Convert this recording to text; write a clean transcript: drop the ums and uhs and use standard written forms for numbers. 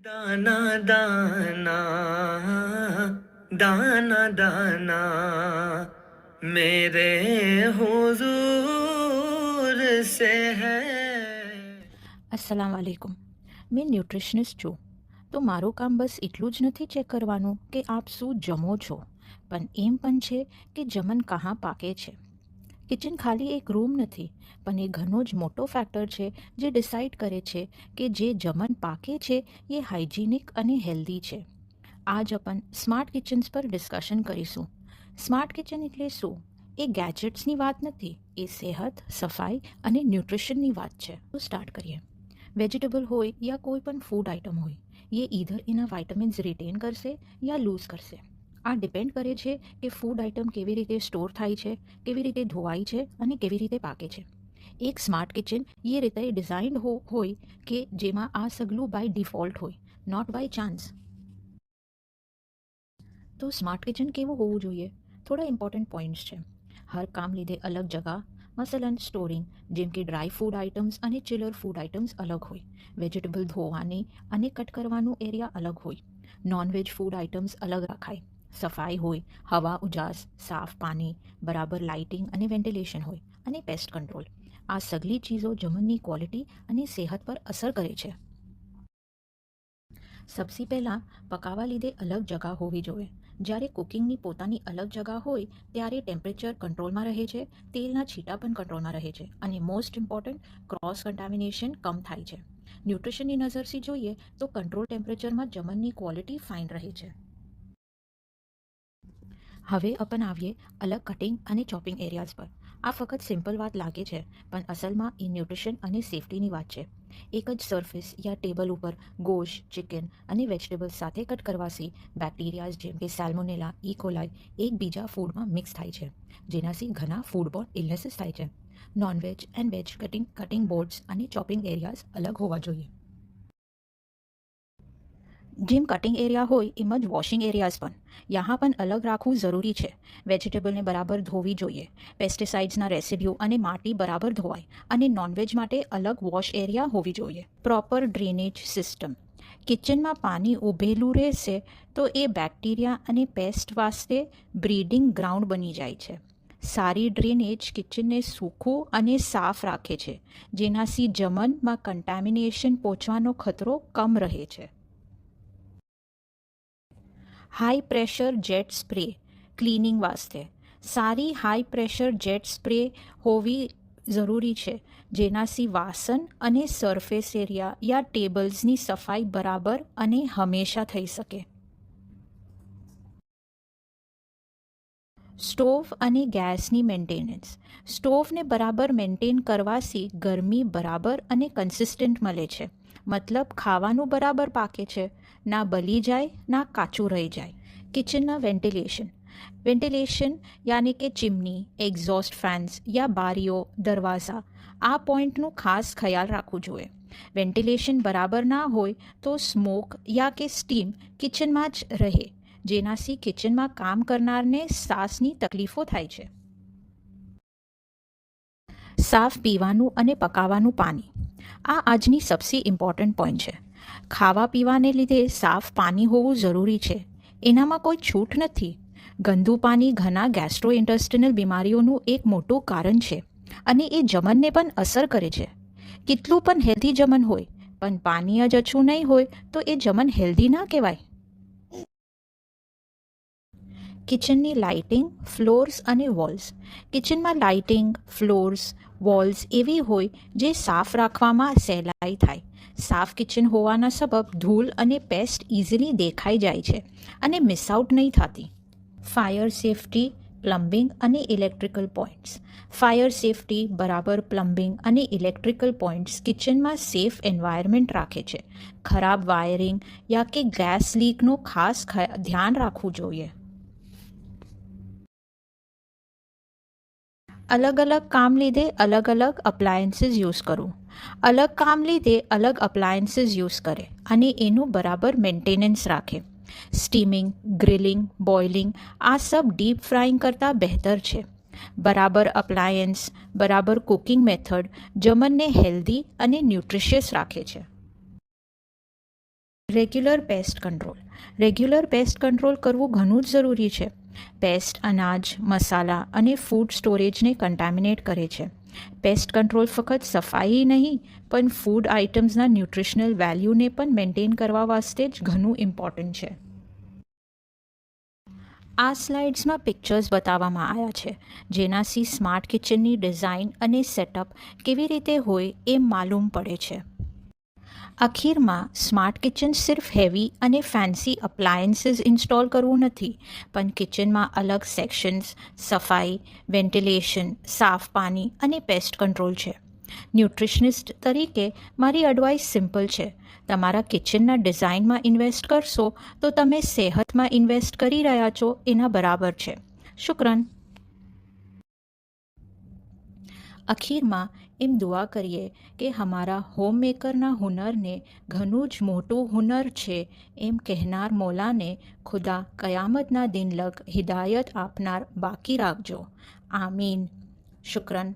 दाना दाना दाना दाना मेरे हुजूर से है। અસલામ વાલેકુમ. મેં ન્યુટ્રિશનિસ્ટ છું, તો મારું કામ બસ એટલું જ નથી ચેક કરવાનું કે આપ શું જમો છો, પણ એમ પણ છે કે જમન કहाँ પાકે છે. કિચન ખાલી એક રૂમ નથી, પણ એ ઘણો જ મોટો ફેક્ટર છે જે ડિસાઇડ કરે છે કે જે જમન પાકે છે એ હાઇજિનિક અને હેલ્ધી છે. આજ अपन સ્માર્ટ કિચન્સ પર ડિસ્કશન કરીશું. સ્માર્ટ કિચન એટલે શું? એ ગેજેટ્સની વાત નથી, એ સેહત, સફાઈ અને ન્યુટ્રિશનની વાત છે. તો સ્ટાર્ટ કરીએ. વેજીટેબલ હોય યા કોઈ પણ ફૂડ આઇટમ હોય, એ ઈધર એના વાઇટામિન્સ રિટેન કરશે યા લૂઝ કરશે. આ ડિપેન્ડ કરે છે કે ફૂડ આઇટમ કેવી રીતે સ્ટોર થાય છે, કેવી રીતે ધોવાય છે અને કેવી રીતે પાકે છે. એક સ્માર્ટ કિચન એ રીતે ડિઝાઇન્ડ હોય કે જેમાં આ સગલું બાય ડિફોલ્ટ હોય, નોટ બાય ચાન્સ. તો સ્માર્ટ કિચન કેવું હોવું જોઈએ? થોડા ઇમ્પોર્ટન્ટ પોઈન્ટ્સ છે. હર કામ લીધે અલગ જગા, મસલન સ્ટોરિંગ, જેમ કે ડ્રાય ફૂડ આઇટમ્સ અને ચિલર ફૂડ આઇટમ્સ અલગ હોય. વેજીટેબલ ધોવાની અને કટ કરવાનું એરિયા અલગ હોય. નોનવેજ ફૂડ આઇટમ્સ અલગ રખાય. સફાઈ હોય, હવા ઉજાસ, સાફ પાણી, બરાબર લાઇટિંગ અને વેન્ટિલેશન હોય, અને પેસ્ટ કંટ્રોલ. આ સગલી ચીજો જમનની ક્વોલિટી અને સેહત પર અસર કરે છે. સૌથી પહેલાં પકાવવા લીધે અલગ જગા હોવી જોઈએ. જ્યારે કુકિંગની પોતાની અલગ જગા હોય ત્યારે ટેમ્પરેચર કંટ્રોલમાં રહે છે, તેલના છીટા પણ કંટ્રોલમાં રહે છે, અને મોસ્ટ ઇમ્પોર્ટન્ટ ક્રોસ કન્ટામિનેશન કમ થાય છે. ન્યુટ્રિશનની નજરથી જોઈએ તો કંટ્રોલ ટેમ્પરેચરમાં જમનની ક્વોલિટી ફાઇન રહે છે. હવે अपन આવીએ અલગ કટિંગ અને ચોપિંગ એરિયાઝ પર. આ ફક્ત સિમ્પલ વાત લાગે છે, પણ અસલમાં એ ન્યુટ્રિશન અને સેફટીની વાત છે. એક જ સરફેસ યા ટેબલ ઉપર ગોશ, ચિકન અને વેજીટેબલ્સ સાથે કટ કરવાથી બેક્ટેરિયાઝ જેમ કે સેલ્મોનેલા, ઇકોલાઈ એકબીજા ફૂડમાં મિક્સ થાય છે, જેનાથી ઘણા ફૂડબોર્ન ઇલનેસીસ થાય છે. Nonveg and veg cutting boards અને ચોપિંગ એરિયાઝ અલગ હોવા જોઈએ. જેમ કટિંગ એરિયા હોય એમ જ વોશિંગ એરિયાઝ પણ. યહાં પણ અલગ રાખવું જરૂરી છે. વેજીટેબલને બરાબર ધોવી જોઈએ. પેસ્ટિસાઇડ્સના રેસિડ્યુ અને માટી બરાબર ધોવાય, અને નોનવેજ માટે અલગ વોશ એરિયા હોવી જોઈએ. Proper drainage system. કિચનમાં પાણી ઊભેલું રહેશે તો એ બેક્ટેરિયા અને પેસ્ટ વાસ્તે બ્રીડિંગ ગ્રાઉન્ડ બની જાય છે. સારી ડ્રેનેજ કિચનને સૂકું અને સાફ રાખે છે, જેનાથી જમનમાં કન્ટામિનેશન પહોંચવાનો ખતરો કમ રહે છે. High pressure jet spray cleaning વાસ્તે. સારી હાઈ પ્રેશર જેટ સ્પ્રે હોવી જરૂરી છે, જેનાથી વાસણ અને સરફેસ એરિયા યા ટેબલ્સની સફાઈ બરાબર અને હંમેશા થઈ શકે. સ્ટોવ અને ગેસની મેન્ટેનન્સ. સ્ટોવને બરાબર મેન્ટેન કરવાથી ગરમી બરાબર અને કન્સિસ્ટન્ટ મળે છે, મતલબ ખાવાનું બરાબર પાકે છે, ના બળી જાય ના કાચું રહી જાય. કિચનના વેન્ટિલેશન યાની કે ચીમની, એક્ઝોસ્ટ ફેન્સ યા બારીઓ, દરવાજા, આ પોઈન્ટનું ખાસ ખ્યાલ રાખવું જોઈએ. વેન્ટિલેશન બરાબર ના હોય તો સ્મોક યા કે સ્ટીમ કિચનમાં જ રહે, જેનાથી કિચનમાં કામ કરનારને શ્વાસની તકલીફો થાય છે. સાફ પીવાનું અને પકાવવાનું પાણી. આ આજની સૌથી ઇમ્પોર્ટન્ટ પોઈન્ટ છે. ખાવા પીવાને લીધે સાફ પાણી હોવું જરૂરી છે. એનામાં કોઈ છૂટ નથી. ગંદુ પાણી ઘણા ગેસ્ટ્રોઇન્ટેસ્ટિનલ બીમારીઓનું એક મોટું કારણ છે, અને એ જમનને પણ અસર કરે છે. કેટલું પણ હેલ્ધી જમન હોય, પણ પાણી જ અછું નહીં હોય તો એ જમન હેલ્ધી ના કહેવાય. કિચનની લાઇટિંગ, ફ્લોર્સ અને વોલ્સ. કિચનમાં લાઇટિંગ, ફ્લોર્સ, વોલ્સ એવી હોય જે સાફ રાખવામાં સહેલાઈ થાય. સાફ કિચન હોવાના સબબ ધૂળ અને પેસ્ટ ઇઝીલી દેખાઈ જાય છે અને મિસ આઉટ નહીં થતી. ફાયર સેફટી, પ્લમ્બિંગ અને ઇલેક્ટ્રિકલ પોઈન્ટ્સ. ફાયર સેફટી, બરાબર પ્લમ્બિંગ અને ઇલેક્ટ્રિકલ પોઈન્ટ્સ કિચનમાં સેફ એન્વાયરમેન્ટ રાખે છે. ખરાબ વાયરિંગ યા કે ગેસ લીકનું ખાસ ધ્યાન રાખવું જોઈએ. અલગ અલગ કામ લીધે અલગ અલગ અપ્લાયન્સીસ યુઝ કરવું. અલગ કામ લીધે અલગ અપ્લાયન્સીસ યુઝ કરે અને એનું બરાબર મેન્ટેનન્સ રાખે. સ્ટીમિંગ, ગ્રિલિંગ, બોઇલિંગ આ સબ ડીપ ફ્રાઈંગ કરતાં બહેતર છે. બરાબર અપ્લાયન્સ, બરાબર કુકિંગ મેથડ જમનને હેલ્ધી અને ન્યુટ્રિશિયસ રાખે છે. Regular paste control. Regular paste control કરવું ઘણું જ જરૂરી છે. પેસ્ટ અનાજ, મસાલા અને ફૂડ સ્ટોરેજને કન્ટામિનેટ કરે છે. પેસ્ટ કંટ્રોલ ફક્ત સફાઈ નહીં પણ ફૂડ આઇટમ્સના ન્યુટ્રિશનલ વેલ્યુને પણ મેન્ટેન કરવા વાસ્તે જ ઘણું ઇમ્પોર્ટન્ટ છે. આ સ્લાઇડ્સમાં પિક્ચર્સ બતાવવામાં આવ્યા છે જેનાથી સ્માર્ટ કિચનની ડિઝાઇન અને સેટઅપ કેવી રીતે હોય એ માલુમ પડે છે. અખીરમાં સ્માર્ટ કિચન સિર્ફ હેવી અને ફેન્સી અપ્લાયન્સીસ ઇન્સ્ટોલ કરવું નથી, પણ કિચનમાં અલગ સેક્શન્સ, સફાઈ, વેન્ટિલેશન, સાફ પાણી અને પેસ્ટ કંટ્રોલ છે. ન્યુટ્રિશનિસ્ટ તરીકે મારી એડવાઇસ સિમ્પલ છે. તમારા કિચનના ડિઝાઇનમાં ઇન્વેસ્ટ કરશો તો તમે સેહતમાં ઇન્વેસ્ટ કરી રહ્યા છો એના બરાબર છે. શુક્રન. અખીરમાં એમ દુઆ કરીએ કે હમારા હોમ મેકરના હુનરને ઘણું જ મોટું હુનર છે એમ કહેનાર મૌલાને ખુદા કયામતના દિન લગ હિદાયત આપનાર બાકી રાખજો. આમીન. શુક્રન.